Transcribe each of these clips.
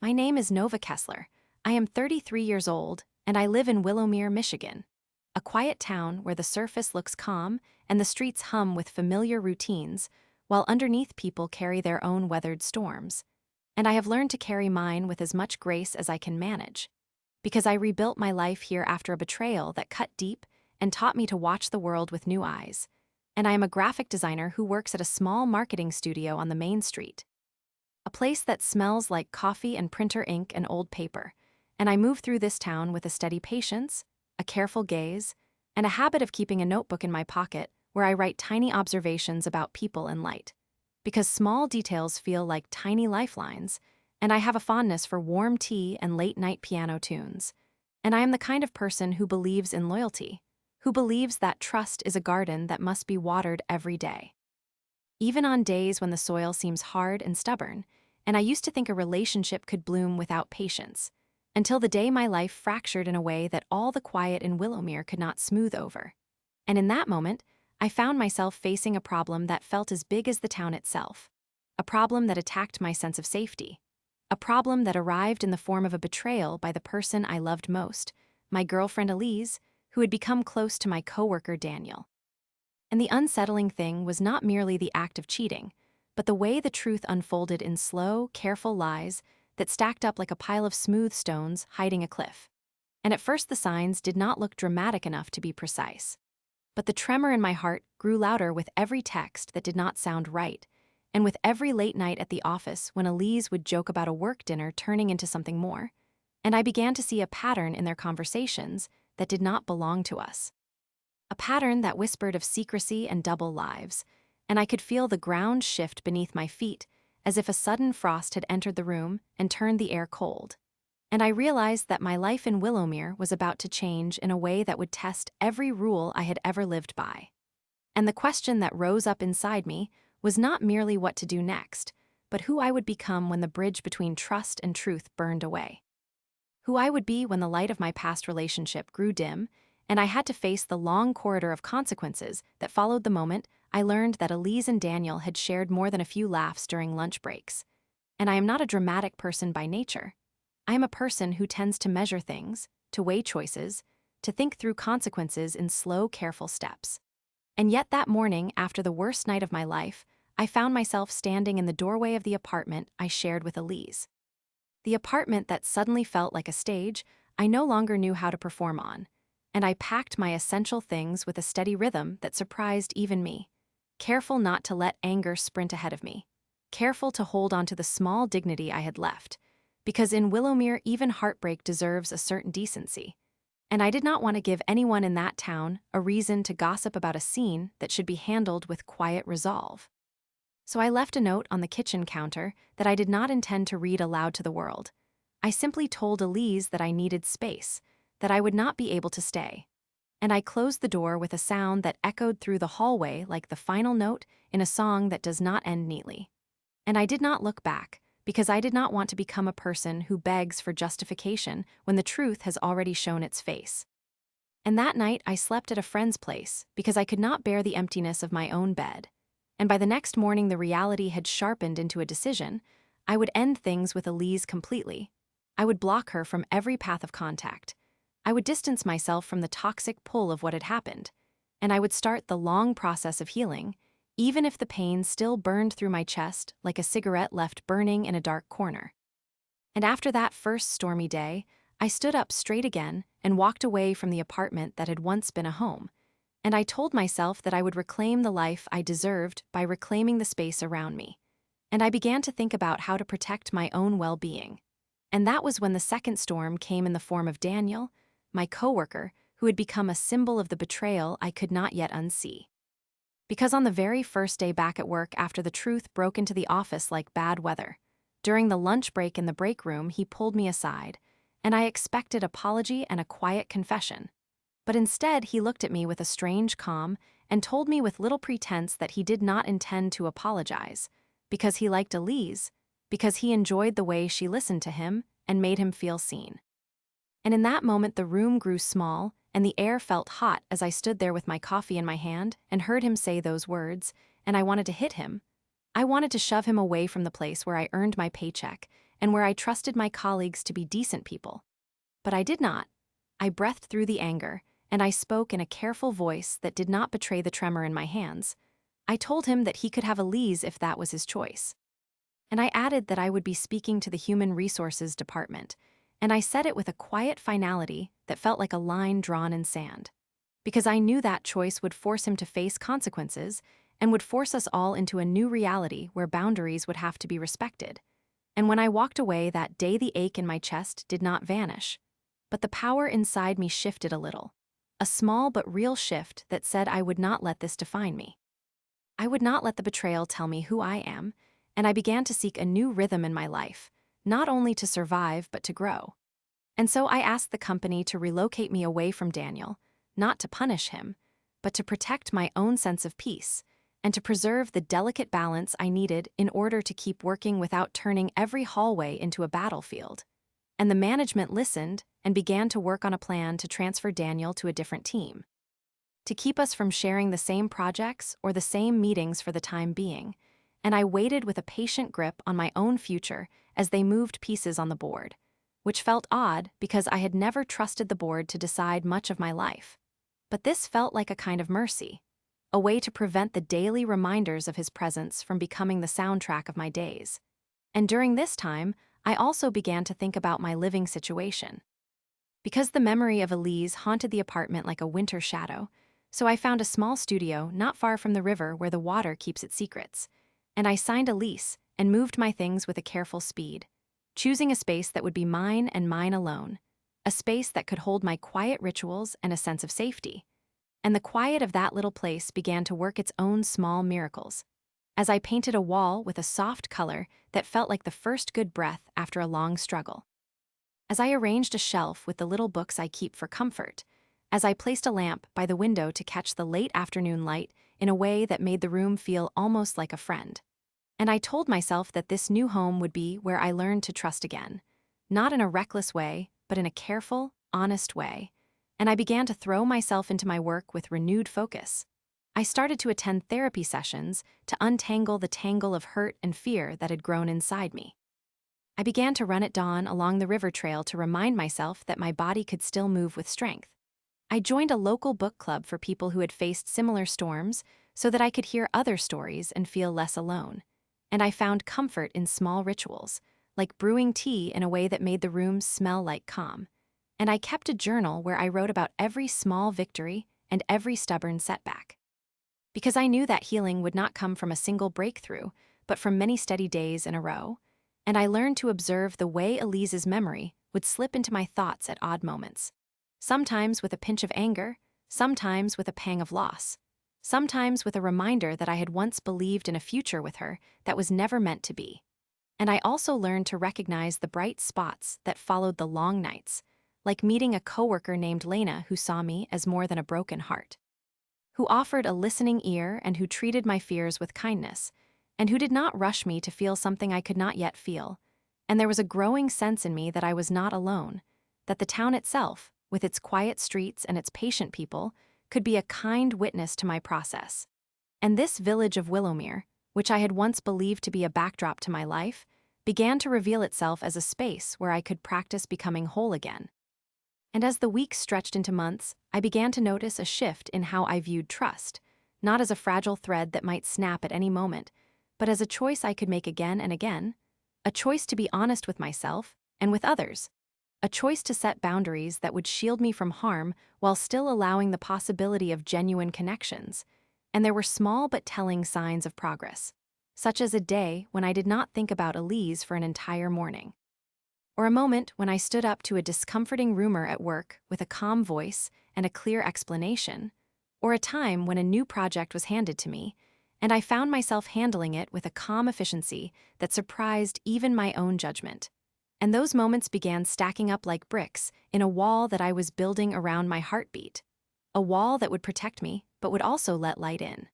My name is Nova Kessler. I am 33 years old, and I live in Willowmere, Michigan, a quiet town where the surface looks calm and the streets hum with familiar routines, while underneath people carry their own weathered storms. And I have learned to carry mine with as much grace as I can manage, because I rebuilt my life here after a betrayal that cut deep and taught me to watch the world with new eyes. And I am a graphic designer who works at a small marketing studio on the main street, a place that smells like coffee and printer ink and old paper. And I move through this town with a steady patience, a careful gaze, and a habit of keeping a notebook in my pocket where I write tiny observations about people and light. Because small details feel like tiny lifelines, and I have a fondness for warm tea and late-night piano tunes. And I am the kind of person who believes in loyalty, who believes that trust is a garden that must be watered every day, even on days when the soil seems hard and stubborn. And I used to think a relationship could bloom without patience, until the day my life fractured in a way that all the quiet in Willowmere could not smooth over. And in that moment, I found myself facing a problem that felt as big as the town itself, a problem that attacked my sense of safety, a problem that arrived in the form of a betrayal by the person I loved most, my girlfriend Elise, who had become close to my coworker Daniel. And the unsettling thing was not merely the act of cheating, but the way the truth unfolded in slow, careful lies that stacked up like a pile of smooth stones hiding a cliff. And at first the signs did not look dramatic enough to be precise. But the tremor in my heart grew louder with every text that did not sound right, and with every late night at the office when Elise would joke about a work dinner turning into something more. And I began to see a pattern in their conversations that did not belong to us. A pattern that whispered of secrecy and double lives, and I could feel the ground shift beneath my feet, as if a sudden frost had entered the room and turned the air cold. And I realized that my life in Willowmere was about to change in a way that would test every rule I had ever lived by. And the question that rose up inside me was not merely what to do next, but who I would become when the bridge between trust and truth burned away. Who I would be when the light of my past relationship grew dim, and I had to face the long corridor of consequences that followed the moment I learned that Elise and Daniel had shared more than a few laughs during lunch breaks. And I am not a dramatic person by nature. I am a person who tends to measure things, to weigh choices, to think through consequences in slow, careful steps. And yet that morning, after the worst night of my life, I found myself standing in the doorway of the apartment I shared with Elise. The apartment that suddenly felt like a stage I no longer knew how to perform on. And I packed my essential things with a steady rhythm that surprised even me, careful not to let anger sprint ahead of me, careful to hold on to the small dignity I had left, because in Willowmere even heartbreak deserves a certain decency. And I did not want to give anyone in that town a reason to gossip about a scene that should be handled with quiet resolve. So I left a note on the kitchen counter that I did not intend to read aloud to the world. I simply told Elise that I needed space, that I would not be able to stay. And I closed the door with a sound that echoed through the hallway like the final note in a song that does not end neatly. And I did not look back, because I did not want to become a person who begs for justification when the truth has already shown its face. And that night I slept at a friend's place because I could not bear the emptiness of my own bed. And by the next morning the reality had sharpened into a decision. I would end things with Elise completely. I would block her from every path of contact. I would distance myself from the toxic pull of what had happened. And I would start the long process of healing, even if the pain still burned through my chest like a cigarette left burning in a dark corner. And after that first stormy day, I stood up straight again and walked away from the apartment that had once been a home. And I told myself that I would reclaim the life I deserved by reclaiming the space around me. And I began to think about how to protect my own well-being. And that was when the second storm came in the form of Daniel, my coworker, who had become a symbol of the betrayal I could not yet unsee. Because on the very first day back at work after the truth broke into the office like bad weather, during the lunch break in the break room he pulled me aside, and I expected apology and a quiet confession. But instead he looked at me with a strange calm and told me with little pretense that he did not intend to apologize, because he liked Elise, because he enjoyed the way she listened to him and made him feel seen. And in that moment the room grew small, and the air felt hot as I stood there with my coffee in my hand and heard him say those words, and I wanted to hit him. I wanted to shove him away from the place where I earned my paycheck and where I trusted my colleagues to be decent people. But I did not. I breathed through the anger, and I spoke in a careful voice that did not betray the tremor in my hands. I told him that he could have Elise if that was his choice. And I added that I would be speaking to the Human Resources Department, and I said it with a quiet finality that felt like a line drawn in sand. Because I knew that choice would force him to face consequences and would force us all into a new reality where boundaries would have to be respected. And when I walked away that day, the ache in my chest did not vanish, but the power inside me shifted a little. A small but real shift that said I would not let this define me. I would not let the betrayal tell me who I am, and I began to seek a new rhythm in my life, not only to survive but to grow. And so I asked the company to relocate me away from Daniel, not to punish him, but to protect my own sense of peace, and to preserve the delicate balance I needed in order to keep working without turning every hallway into a battlefield. And the management listened and began to work on a plan to transfer Daniel to a different team, to keep us from sharing the same projects or the same meetings for the time being, and I waited with a patient grip on my own future as they moved pieces on the board, which felt odd because I had never trusted the board to decide much of my life. But this felt like a kind of mercy, a way to prevent the daily reminders of his presence from becoming the soundtrack of my days. And during this time, I also began to think about my living situation. Because the memory of Elise haunted the apartment like a winter shadow, so I found a small studio not far from the river where the water keeps its secrets, and I signed a lease and moved my things with a careful speed, choosing a space that would be mine and mine alone, a space that could hold my quiet rituals and a sense of safety. And the quiet of that little place began to work its own small miracles, as I painted a wall with a soft color that felt like the first good breath after a long struggle, as I arranged a shelf with the little books I keep for comfort, as I placed a lamp by the window to catch the late afternoon light in a way that made the room feel almost like a friend. And I told myself that this new home would be where I learned to trust again, not in a reckless way, but in a careful, honest way. And I began to throw myself into my work with renewed focus. I started to attend therapy sessions to untangle the tangle of hurt and fear that had grown inside me. I began to run at dawn along the river trail to remind myself that my body could still move with strength. I joined a local book club for people who had faced similar storms so that I could hear other stories and feel less alone. And I found comfort in small rituals, like brewing tea in a way that made the room smell like calm. And I kept a journal where I wrote about every small victory and every stubborn setback. Because I knew that healing would not come from a single breakthrough, but from many steady days in a row. And I learned to observe the way Elise's memory would slip into my thoughts at odd moments. Sometimes with a pinch of anger, sometimes with a pang of loss, sometimes with a reminder that I had once believed in a future with her that was never meant to be. And I also learned to recognize the bright spots that followed the long nights, like meeting a coworker named Lena who saw me as more than a broken heart, who offered a listening ear and who treated my fears with kindness, and who did not rush me to feel something I could not yet feel. And there was a growing sense in me that I was not alone, that the town itself, with its quiet streets and its patient people, could be a kind witness to my process. And this village of Willowmere, which I had once believed to be a backdrop to my life, began to reveal itself as a space where I could practice becoming whole again. And as the weeks stretched into months, I began to notice a shift in how I viewed trust, not as a fragile thread that might snap at any moment, but as a choice I could make again and again, a choice to be honest with myself and with others, a choice to set boundaries that would shield me from harm while still allowing the possibility of genuine connections. And there were small but telling signs of progress, such as a day when I did not think about Elise for an entire morning, or a moment when I stood up to a discomforting rumor at work with a calm voice and a clear explanation, or a time when a new project was handed to me, and I found myself handling it with a calm efficiency that surprised even my own judgment. And those moments began stacking up like bricks in a wall that I was building around my heartbeat, a wall that would protect me but would also let light in.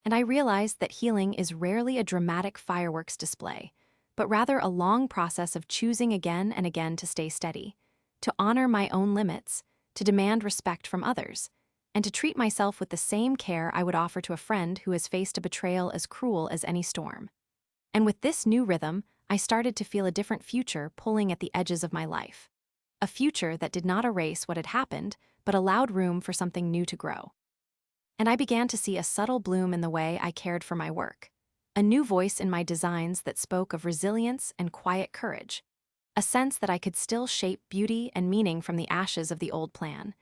And I realized that healing is rarely a dramatic fireworks display, but rather a long process of choosing again and again to stay steady, to honor my own limits, to demand respect from others, and to treat myself with the same care I would offer to a friend who has faced a betrayal as cruel as any storm. And with this new rhythm, I started to feel a different future pulling at the edges of my life. A future that did not erase what had happened, but allowed room for something new to grow. And I began to see a subtle bloom in the way I cared for my work. A new voice in my designs that spoke of resilience and quiet courage. A sense that I could still shape beauty and meaning from the ashes of the old plan.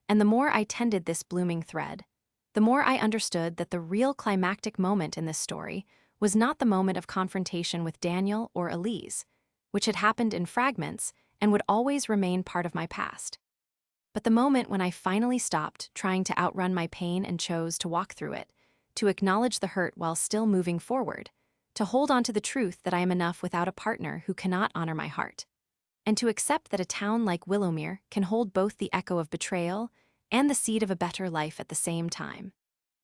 And the more I tended this blooming thread, the more I understood that the real climactic moment in this story was not the moment of confrontation with Daniel or Elise, which had happened in fragments and would always remain part of my past, but the moment when I finally stopped trying to outrun my pain and chose to walk through it, to acknowledge the hurt while still moving forward, to hold on to the truth that I am enough without a partner who cannot honor my heart, and to accept that a town like Willowmere can hold both the echo of betrayal and the seed of a better life at the same time.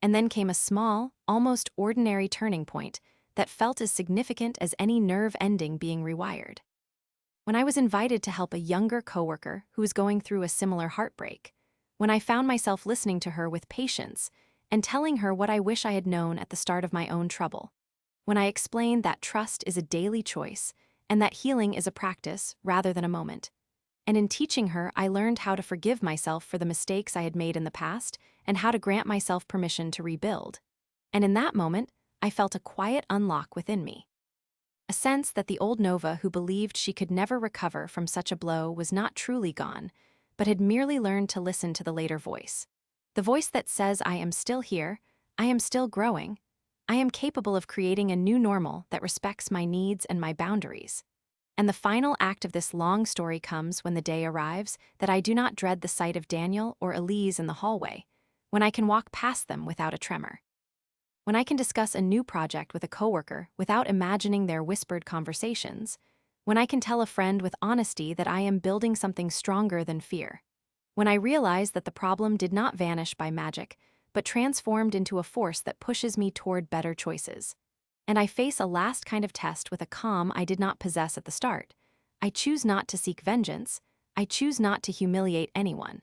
And then came a small, almost ordinary turning point that felt as significant as any nerve ending being rewired. When I was invited to help a younger coworker who was going through a similar heartbreak, when I found myself listening to her with patience and telling her what I wish I had known at the start of my own trouble, when I explained that trust is a daily choice and that healing is a practice rather than a moment, and in teaching her I learned how to forgive myself for the mistakes I had made in the past and how to grant myself permission to rebuild. And in that moment, I felt a quiet unlock within me. A sense that the old Nova who believed she could never recover from such a blow was not truly gone, but had merely learned to listen to the later voice. The voice that says I am still here, I am still growing, I am capable of creating a new normal that respects my needs and my boundaries. And the final act of this long story comes when the day arrives that I do not dread the sight of Daniel or Elise in the hallway, when I can walk past them without a tremor. When I can discuss a new project with a coworker without imagining their whispered conversations, when I can tell a friend with honesty that I am building something stronger than fear, when I realize that the problem did not vanish by magic, but transformed into a force that pushes me toward better choices, and I face a last kind of test with a calm I did not possess at the start, I choose not to seek vengeance, I choose not to humiliate anyone.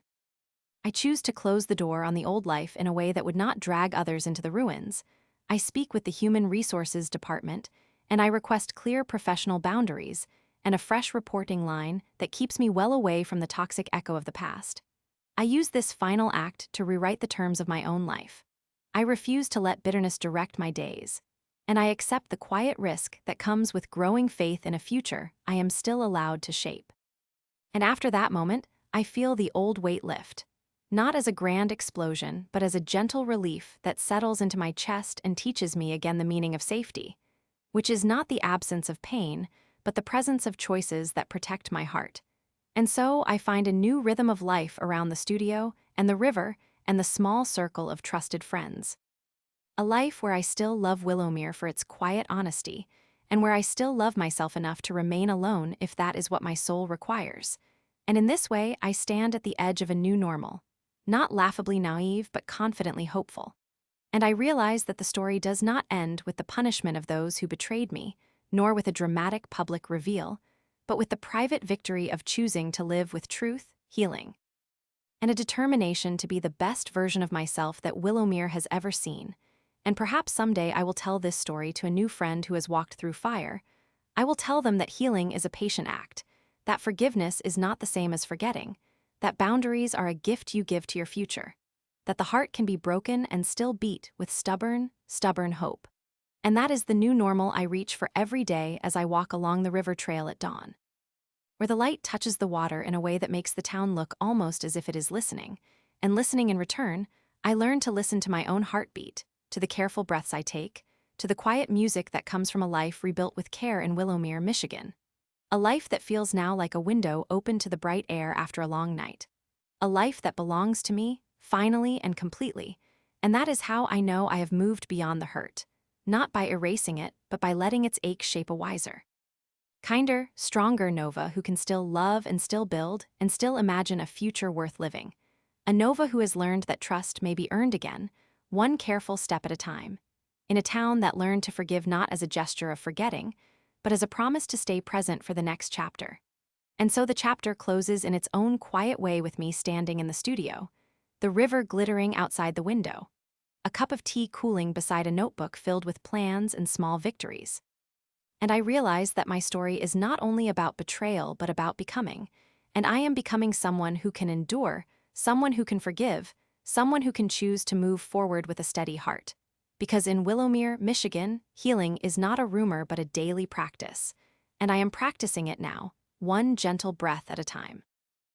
I choose to close the door on the old life in a way that would not drag others into the ruins. I speak with the Human Resources Department, and I request clear professional boundaries and a fresh reporting line that keeps me well away from the toxic echo of the past. I use this final act to rewrite the terms of my own life. I refuse to let bitterness direct my days, and I accept the quiet risk that comes with growing faith in a future I am still allowed to shape. And after that moment, I feel the old weight lift. Not as a grand explosion, but as a gentle relief that settles into my chest and teaches me again the meaning of safety, which is not the absence of pain, but the presence of choices that protect my heart. And so I find a new rhythm of life around the studio and the river and the small circle of trusted friends. A life where I still love Willowmere for its quiet honesty, and where I still love myself enough to remain alone if that is what my soul requires. And in this way, I stand at the edge of a new normal. Not laughably naive, but confidently hopeful. And I realize that the story does not end with the punishment of those who betrayed me, nor with a dramatic public reveal, but with the private victory of choosing to live with truth, healing, and a determination to be the best version of myself that Willowmere has ever seen. And perhaps someday I will tell this story to a new friend who has walked through fire. I will tell them that healing is a patient act, that forgiveness is not the same as forgetting, that boundaries are a gift you give to your future, that the heart can be broken and still beat with stubborn hope. And that is the new normal I reach for every day as I walk along the river trail at dawn, where the light touches the water in a way that makes the town look almost as if it is listening, and listening in return, I learn to listen to my own heartbeat, to the careful breaths I take, to the quiet music that comes from a life rebuilt with care in Willowmere, Michigan. A life that feels now like a window open to the bright air after a long night. A life that belongs to me, finally and completely, and that is how I know I have moved beyond the hurt, not by erasing it, but by letting its ache shape a wiser, kinder, stronger Nova who can still love and still build and still imagine a future worth living. A Nova who has learned that trust may be earned again, one careful step at a time, in a town that learned to forgive not as a gesture of forgetting, but as a promise to stay present for the next chapter. And so the chapter closes in its own quiet way with me standing in the studio, the river glittering outside the window, a cup of tea cooling beside a notebook filled with plans and small victories. And I realize that my story is not only about betrayal but about becoming. And I am becoming someone who can endure, someone who can forgive, someone who can choose to move forward with a steady heart. Because in Willowmere, Michigan, healing is not a rumor but a daily practice. And I am practicing it now, one gentle breath at a time.